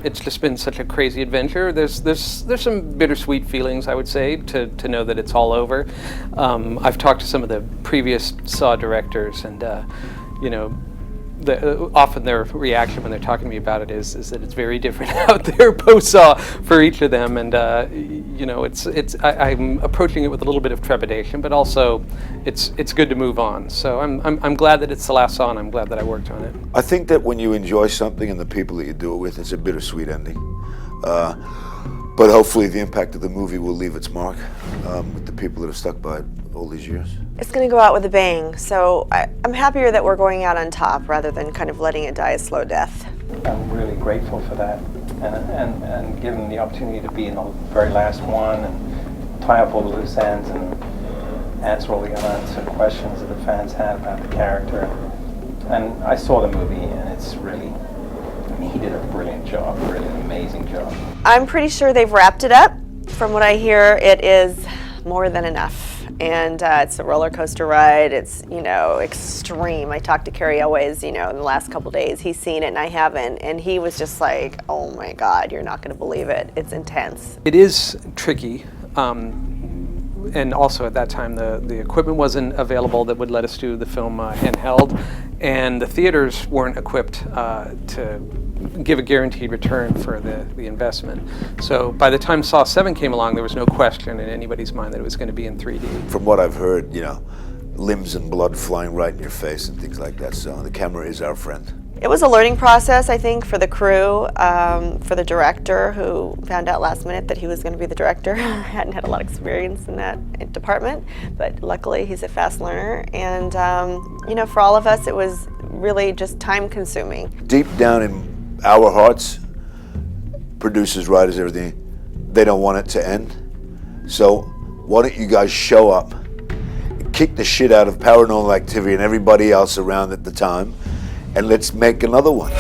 it's just been such a crazy adventure. There's some bittersweet feelings, I would say, to know that it's all over. I've talked to some of the previous Saw directors, and you know, often their reaction when they're talking to me about it is that it's very different out there post-Saw for each of them, and you know, I'm approaching it with a little bit of trepidation, but also it's good to move on. So I'm glad that it's the last Saw, and I'm glad that I worked on it. I think that when you enjoy something and the people that you do it with, it's a bittersweet ending. But hopefully the impact of the movie will leave its mark with the people that have stuck by it all these years. It's going to go out with a bang, so I'm happier that we're going out on top rather than kind of letting it die a slow death. I'm really grateful for that, and given the opportunity to be in the very last one and tie up all the loose ends and answer all the unanswered questions that the fans had about the character. And I saw the movie, and it's really, I mean, he did a brilliant job, really an amazing job. I'm pretty sure they've wrapped it up. From what I hear, it is more than enough. And it's a roller coaster ride. It's, you know, extreme. I talked to Cary Elwes, you know, in the last couple days. He's seen it and I haven't. And he was just like, oh my God, you're not going to believe it. It's intense. It is tricky. And also at that time, the equipment wasn't available that would let us do the film handheld. And the theaters weren't equipped to give a guaranteed return for the investment. So by the time Saw 7 came along, there was no question in anybody's mind that it was going to be in 3D. From what I've heard, you know, limbs and blood flying right in your face and things like that. So the camera is our friend. It was a learning process, I think, for the crew, for the director, who found out last minute that he was going to be the director. Hadn't had a lot of experience in that department, but luckily he's a fast learner. And you know, for all of us, it was really just time-consuming. Deep down in our hearts, producers, writers, everything, they don't want it to end. So why don't you guys show up, kick the shit out of Paranormal Activity and everybody else around at the time, and let's make another one.